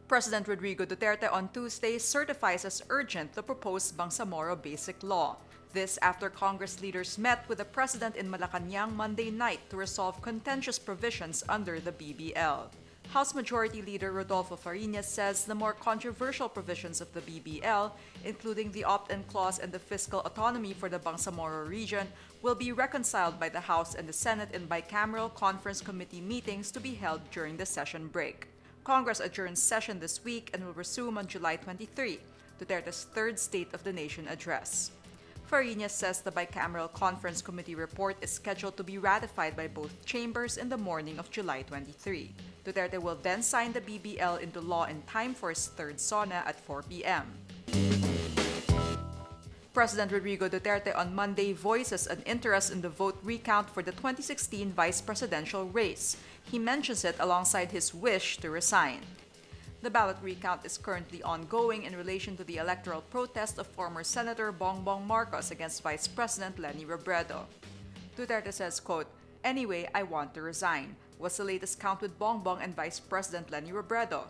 President Rodrigo Duterte on Tuesday certifies as urgent the proposed Bangsamoro Basic Law. This after Congress leaders met with the President in Malacanang Monday night to resolve contentious provisions under the BBL. House Majority Leader Rodolfo Fariñas says the more controversial provisions of the BBL, including the opt-in clause and the fiscal autonomy for the Bangsamoro region, will be reconciled by the House and the Senate in bicameral conference committee meetings to be held during the session break. Congress adjourns session this week and will resume on July 23, Duterte's third State of the Nation address. Fariñas says the bicameral conference committee report is scheduled to be ratified by both chambers in the morning of July 23. Duterte will then sign the BBL into law in time for his third SONA at 4 p.m. President Rodrigo Duterte on Monday voices an interest in the vote recount for the 2016 vice presidential race. He mentions it alongside his wish to resign. The ballot recount is currently ongoing in relation to the electoral protest of former Senator Bongbong Marcos against Vice President Leni Robredo. Duterte says, quote, "Anyway, I want to resign," was the latest count with Bongbong and Vice President Leni Robredo.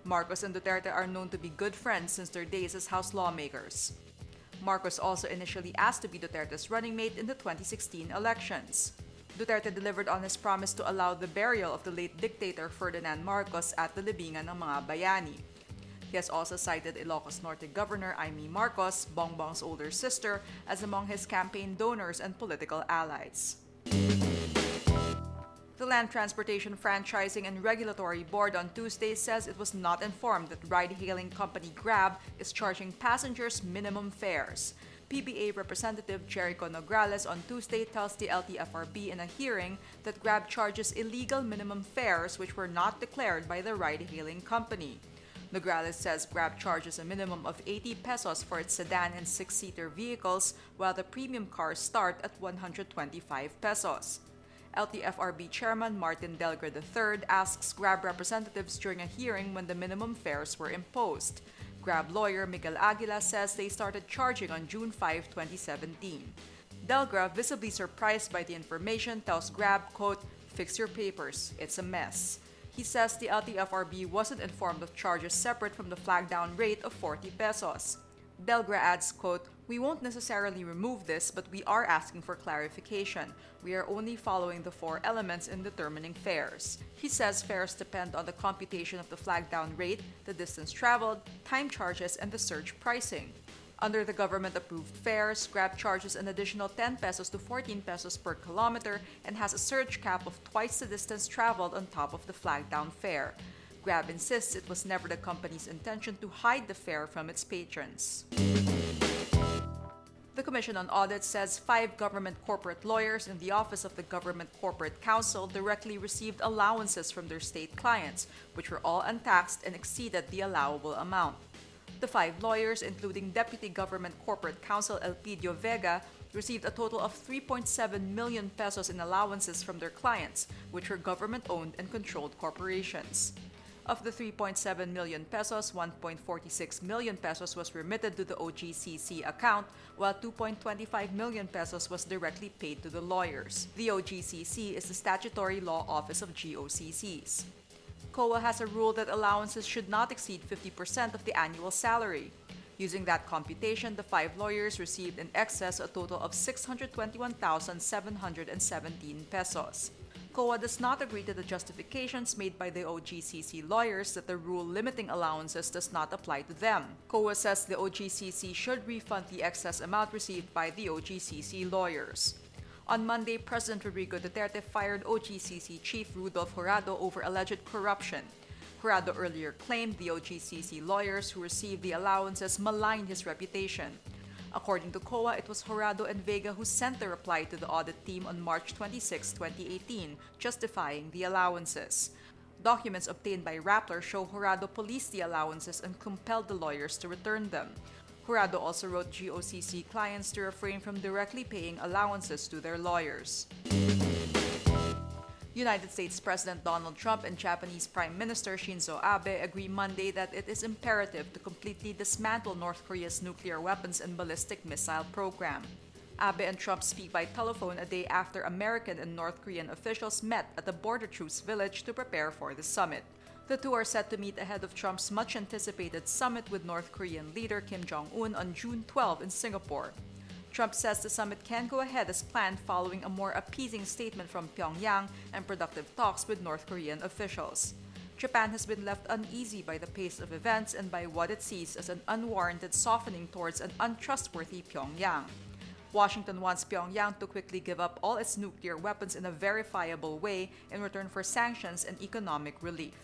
Marcos and Duterte are known to be good friends since their days as House lawmakers. Marcos also initially asked to be Duterte's running mate in the 2016 elections. Duterte delivered on his promise to allow the burial of the late dictator Ferdinand Marcos at the libingan ng mga bayani. He has also cited Ilocos Norte Governor Aimee Marcos, Bongbong's older sister, as among his campaign donors and political allies. The Land Transportation Franchising and Regulatory Board on Tuesday says it was not informed that ride-hailing company Grab is charging passengers minimum fares. PBA Representative Jericho Nograles on Tuesday tells the LTFRB in a hearing that Grab charges illegal minimum fares which were not declared by the ride-hailing company. Nograles says Grab charges a minimum of 80 pesos for its sedan and 6-seater vehicles, while the premium cars start at 125 pesos. LTFRB Chairman Martin Delgra III asks Grab representatives during a hearing when the minimum fares were imposed. Grab lawyer Miguel Aguila says they started charging on June 5, 2017. Delgra, visibly surprised by the information, tells Grab, quote, "Fix your papers, it's a mess." He says the LTFRB wasn't informed of charges separate from the flag-down rate of 40 pesos. Delgra adds, quote, "We won't necessarily remove this, but we are asking for clarification. We are only following the 4 elements in determining fares." He says fares depend on the computation of the flag-down rate, the distance traveled, time charges, and the surge pricing. Under the government-approved fares, Grab charges an additional 10 pesos to 14 pesos per kilometer and has a surge cap of twice the distance traveled on top of the flag-down fare. Grab insists it was never the company's intention to hide the fare from its patrons. The Commission on Audit says 5 government corporate lawyers in the Office of the Government Corporate Counsel directly received allowances from their state clients, which were all untaxed and exceeded the allowable amount. The 5 lawyers, including Deputy Government Corporate Counsel Elpidio Vega, received a total of 3.7 million pesos in allowances from their clients, which were government-owned and controlled corporations. Of the 3.7 million pesos, 1.46 million pesos was remitted to the OGCC account, while 2.25 million pesos was directly paid to the lawyers. The OGCC is the statutory law office of GOCCs. COA has a rule that allowances should not exceed 50% of the annual salary. Using that computation, the 5 lawyers received in excess a total of 621,717 pesos. COA does not agree to the justifications made by the OGCC lawyers that the rule limiting allowances does not apply to them. COA says the OGCC should refund the excess amount received by the OGCC lawyers. On Monday, President Rodrigo Duterte fired OGCC Chief Rudolph Jurado over alleged corruption. Jurado earlier claimed the OGCC lawyers who received the allowances maligned his reputation. According to COA, it was Jurado and Vega who sent the reply to the audit team on March 26, 2018, justifying the allowances. Documents obtained by Rappler show Jurado policed the allowances and compelled the lawyers to return them. Jurado also wrote GOCC clients to refrain from directly paying allowances to their lawyers. United States President Donald Trump and Japanese Prime Minister Shinzo Abe agree Monday that it is imperative to completely dismantle North Korea's nuclear weapons and ballistic missile program. Abe and Trump speak by telephone a day after American and North Korean officials met at the border truce village to prepare for the summit. The two are set to meet ahead of Trump's much-anticipated summit with North Korean leader Kim Jong-un on June 12 in Singapore. Trump says the summit can go ahead as planned following a more appeasing statement from Pyongyang and productive talks with North Korean officials. Japan has been left uneasy by the pace of events and by what it sees as an unwarranted softening towards an untrustworthy Pyongyang. Washington wants Pyongyang to quickly give up all its nuclear weapons in a verifiable way in return for sanctions and economic relief.